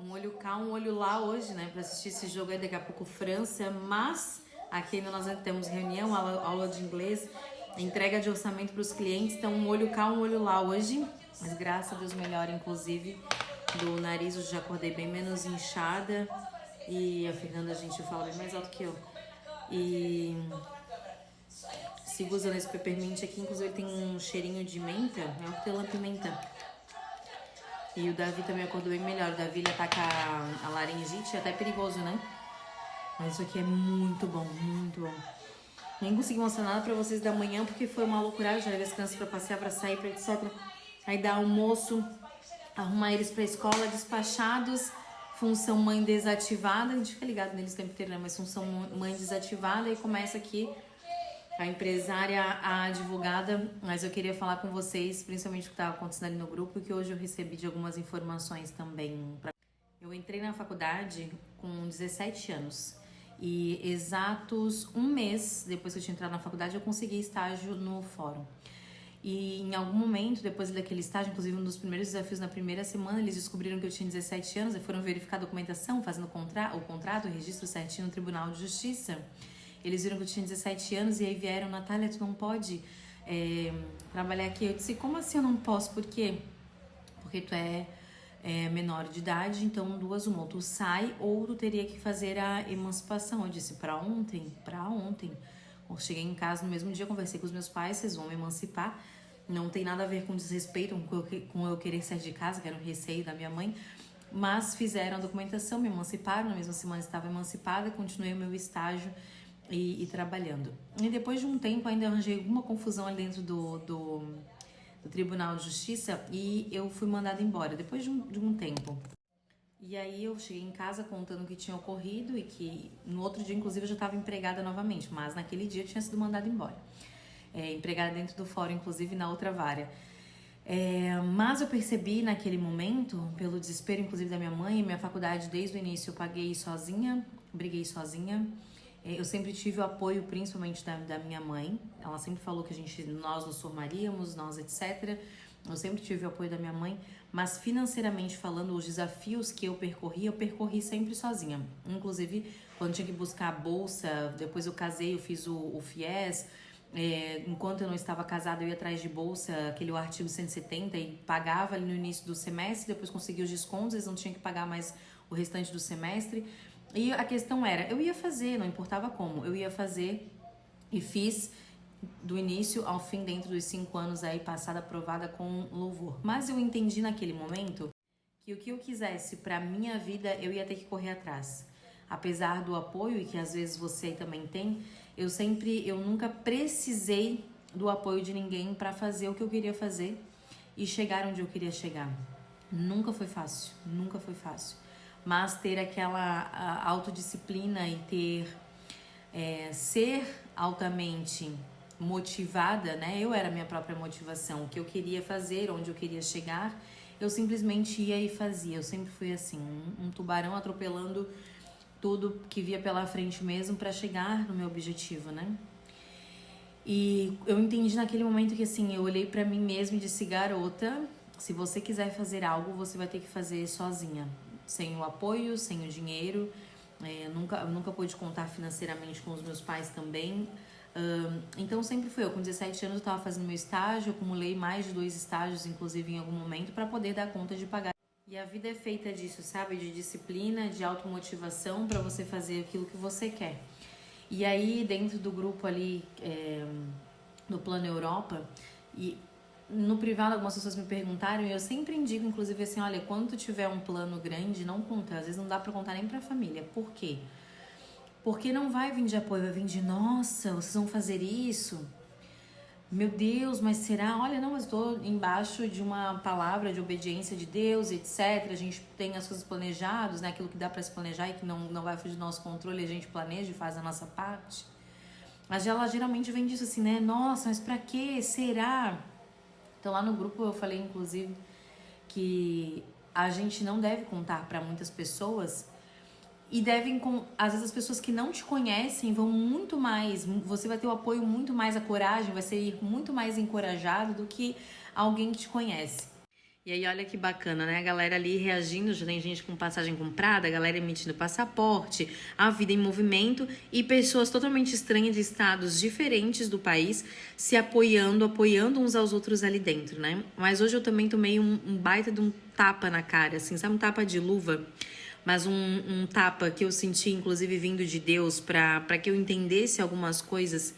Um olho cá, um olho lá hoje, né? Pra assistir esse jogo aí, daqui a pouco França. Mas aqui ainda nós temos reunião, aula de inglês, entrega de orçamento para os clientes. Então um olho cá, um olho lá hoje. Mas graças a Deus melhora, inclusive, do nariz. Eu já acordei bem menos inchada. E a Fernanda, a gente fala bem mais alto que eu. E sigo usando esse peppermint aqui, inclusive ele tem um cheirinho de menta, é hortelã-pimenta. E o Davi também acordou bem melhor. O Davi, ele ataca a laringite, é até perigoso, né? Mas isso aqui é muito bom, muito bom. Nem consegui mostrar nada pra vocês da manhã, porque foi uma loucura. Já levei as crianças pra passear, pra sair, pra etc. Aí dá almoço, arrumar eles pra escola, despachados. Função mãe desativada. A gente fica ligado neles o tempo inteiro, né? Mas função mãe desativada. E começa aqui a empresária, a advogada. Mas eu queria falar com vocês, principalmente o que estava acontecendo ali no grupo, que hoje eu recebi de algumas informações também. Eu entrei na faculdade com 17 anos. E exatos um mês depois que eu tinha entrado na faculdade, eu consegui estágio no fórum. E em algum momento, depois daquele estágio, inclusive um dos primeiros desafios na primeira semana, eles descobriram que eu tinha 17 anos e foram verificar a documentação, fazendo o contrato, o registro certinho no Tribunal de Justiça. Eles viram que eu tinha 17 anos e aí vieram: Natália, tu não pode trabalhar aqui. Eu disse: como assim eu não posso? Por quê? Porque tu é menor de idade, então duas uma, ou tu sai ou tu teria que fazer a emancipação. Eu disse: pra ontem? Pra ontem. Eu cheguei em casa no mesmo dia, conversei com os meus pais: vocês vão me emancipar. Não tem nada a ver com desrespeito, com eu querer sair de casa, que era um receio da minha mãe. Mas fizeram a documentação, me emanciparam. Na mesma semana estava emancipada, continuei o meu estágio e trabalhando. E depois de um tempo ainda arranjei alguma confusão ali dentro do Tribunal de Justiça e eu fui mandada embora depois de um tempo. E aí eu cheguei em casa contando o que tinha ocorrido e que no outro dia, inclusive, eu já estava empregada novamente, mas naquele dia eu tinha sido mandada embora. Empregada dentro do fórum, inclusive na outra vara. Mas eu percebi naquele momento, pelo desespero, inclusive, da minha mãe, minha faculdade desde o início eu paguei sozinha, briguei sozinha. Eu sempre tive o apoio, principalmente da minha mãe. Ela sempre falou que nós nos formaríamos, nós etc. Eu sempre tive o apoio da minha mãe, mas financeiramente falando, os desafios que eu percorri sempre sozinha. Inclusive, quando tinha que buscar a bolsa, depois eu casei, eu fiz o FIES. Enquanto eu não estava casada, eu ia atrás de bolsa, aquele artigo 170, e pagava ali no início do semestre, depois conseguia os descontos, eles não tinham que pagar mais o restante do semestre. E a questão era, eu ia fazer, não importava como, eu ia fazer e fiz do início ao fim dentro dos 5 anos aí, passada, aprovada com louvor. Mas eu entendi naquele momento que o que eu quisesse pra minha vida, eu ia ter que correr atrás. Apesar do apoio, e que às vezes você também tem, eu nunca precisei do apoio de ninguém pra fazer o que eu queria fazer e chegar onde eu queria chegar. Nunca foi fácil, nunca foi fácil. Mas ter aquela autodisciplina e ser altamente motivada, né? Eu era a minha própria motivação, o que eu queria fazer, onde eu queria chegar, eu simplesmente ia e fazia. Eu sempre fui assim, um tubarão atropelando tudo que via pela frente mesmo para chegar no meu objetivo, né? E eu entendi naquele momento que assim, eu olhei para mim mesma e disse: garota, se você quiser fazer algo, você vai ter que fazer sozinha, sem o apoio, sem o dinheiro. Eu nunca pude contar financeiramente com os meus pais também. Então sempre fui eu. Com 17 anos eu estava fazendo meu estágio, acumulei mais de 2 estágios, inclusive em algum momento, para poder dar conta de pagar. E a vida é feita disso, sabe? De disciplina, de automotivação para você fazer aquilo que você quer. E aí, dentro do grupo ali, do Plano Europa, e no privado algumas pessoas me perguntaram, e eu sempre indico, inclusive, assim: olha, quando tu tiver um plano grande, não conta. Às vezes não dá pra contar nem pra família. Por quê? Porque não vai vir de apoio, vai vir de: nossa, vocês vão fazer isso? Meu Deus, mas será? Olha, não, mas estou embaixo de uma palavra de obediência de Deus, etc. A gente tem as coisas planejadas, né? Aquilo que dá pra se planejar e que não vai fugir do nosso controle, a gente planeja e faz a nossa parte. Mas ela geralmente vem disso assim, né? Nossa, mas pra quê? Será? Então lá no grupo eu falei, inclusive, que a gente não deve contar para muitas pessoas e às vezes as pessoas que não te conhecem vão muito mais, você vai ter o apoio muito mais, a coragem, vai ser muito mais encorajado do que alguém que te conhece. E aí, olha que bacana, né? A galera ali reagindo, já tem gente com passagem comprada, a galera emitindo passaporte, a vida em movimento e pessoas totalmente estranhas de estados diferentes do país se apoiando uns aos outros ali dentro, né? Mas hoje eu também tomei um baita de um tapa na cara, assim, sabe? Um tapa de luva, mas um tapa que eu senti, inclusive, vindo de Deus para que eu entendesse algumas coisas,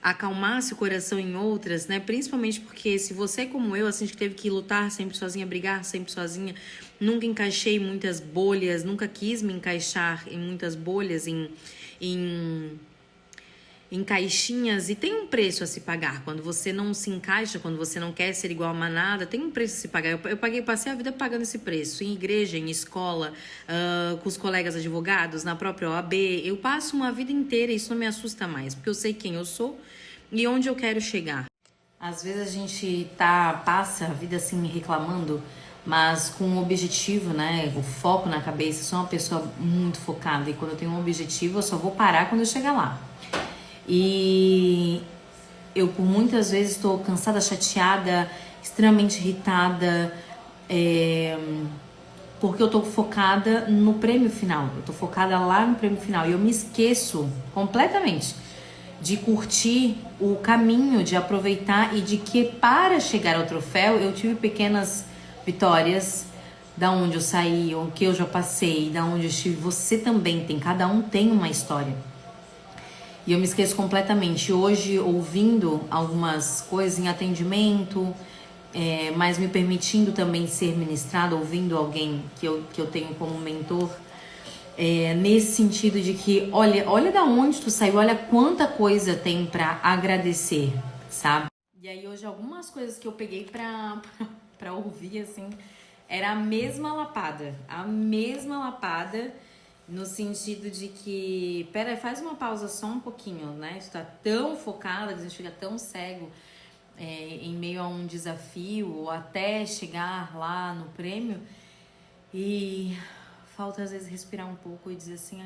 acalmasse o coração em outras, né? Principalmente porque se você, como eu, assim, que teve que lutar sempre sozinha, brigar sempre sozinha, nunca encaixei em muitas bolhas, nunca quis me encaixar em muitas bolhas, em, em caixinhas, e tem um preço a se pagar. Quando você não se encaixa, quando você não quer ser igual a manada, tem um preço a se pagar. Passei a vida pagando esse preço, em igreja, em escola, com os colegas advogados, na própria OAB. Eu passo uma vida inteira e isso não me assusta mais, porque eu sei quem eu sou e onde eu quero chegar. Às vezes a gente passa a vida assim reclamando, mas com um objetivo, né? O foco na cabeça. Eu sou uma pessoa muito focada e quando eu tenho um objetivo, eu só vou parar quando eu chegar lá. E eu por muitas vezes estou cansada, chateada, extremamente irritada, porque eu estou focada no prêmio final. Eu estou focada lá no prêmio final e eu me esqueço completamente de curtir o caminho, de aproveitar e de que para chegar ao troféu eu tive pequenas vitórias, da onde eu saí, o que eu já passei, da onde eu estive. Você também tem, cada um tem uma história. E eu me esqueço completamente. Hoje, ouvindo algumas coisas em atendimento, mas me permitindo também ser ministrada, ouvindo alguém que eu tenho como mentor, nesse sentido de que, olha da onde tu saiu, olha quanta coisa tem pra agradecer, sabe? E aí hoje algumas coisas que eu peguei pra ouvir, assim, era a mesma lapada, no sentido de que, pera, faz uma pausa só um pouquinho, né? Tu tá tão focada, a gente fica tão cego em meio a um desafio, ou até chegar lá no prêmio, e falta às vezes respirar um pouco e dizer assim,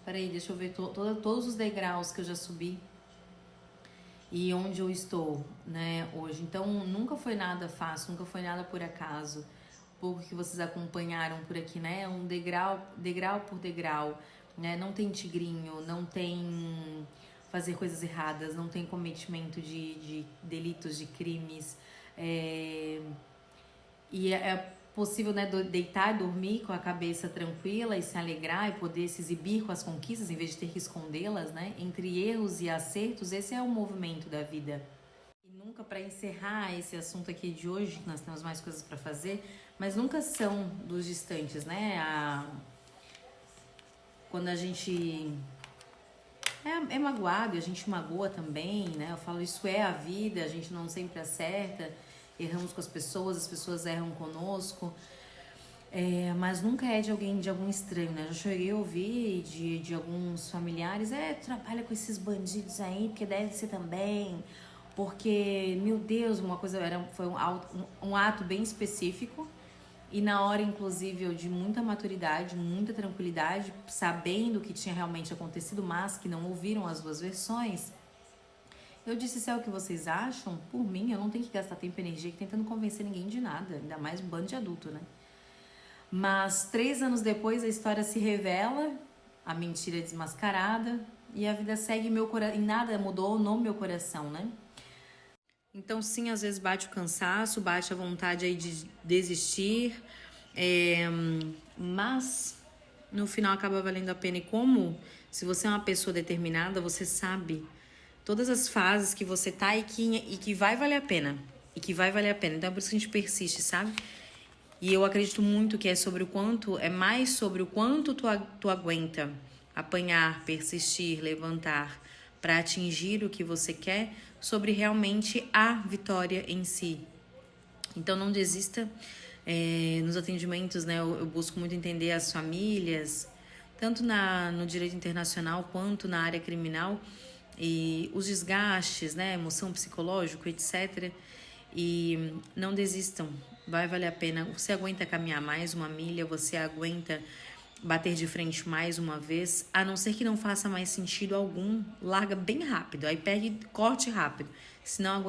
peraí, deixa eu ver todos os degraus que eu já subi e onde eu estou, né, hoje. Então, nunca foi nada fácil, nunca foi nada por acaso. Pouco que vocês acompanharam por aqui, né, um degrau por degrau, né, não tem tigrinho, não tem fazer coisas erradas, não tem cometimento de delitos, de crimes, e é possível, né, deitar e dormir com a cabeça tranquila e se alegrar e poder se exibir com as conquistas em vez de ter que escondê-las, né? Entre erros e acertos, esse é o movimento da vida. E nunca, para encerrar esse assunto aqui de hoje, nós temos mais coisas para fazer, mas nunca são dos distantes, né? Quando a gente é magoado, a gente magoa também, né? Eu falo, isso é a vida, a gente não sempre acerta. Erramos com as pessoas erram conosco, mas nunca é de algum estranho, né? Já cheguei a ouvir de alguns familiares, trabalha com esses bandidos aí, porque deve ser também, porque, meu Deus, uma coisa foi um ato bem específico, e na hora, inclusive, eu de muita maturidade, muita tranquilidade, sabendo o que tinha realmente acontecido, mas que não ouviram as duas versões. Eu disse, se é o que vocês acham, por mim, eu não tenho que gastar tempo e energia tentando convencer ninguém de nada, ainda mais um bando de adulto, né? Mas 3 anos depois a história se revela, a mentira é desmascarada e a vida segue e nada mudou no meu coração, né? Então sim, às vezes bate o cansaço, bate a vontade aí de desistir, mas no final acaba valendo a pena. E como, se você é uma pessoa determinada, você sabe todas as fases que você tá e que vai valer a pena. E que vai valer a pena. Então é por isso que a gente persiste, sabe? E eu acredito muito que é mais sobre o quanto tu aguenta apanhar, persistir, levantar para atingir o que você quer, sobre realmente a vitória em si. Então não desista. Nos atendimentos, né, eu busco muito entender as famílias, tanto no direito internacional quanto na área criminal, e os desgastes, né, emoção, psicológico, etc. E não desistam, vai valer a pena. Você aguenta caminhar mais uma milha, você aguenta bater de frente mais uma vez, a não ser que não faça mais sentido algum, larga bem rápido, aí pega e corte rápido, senão aguenta.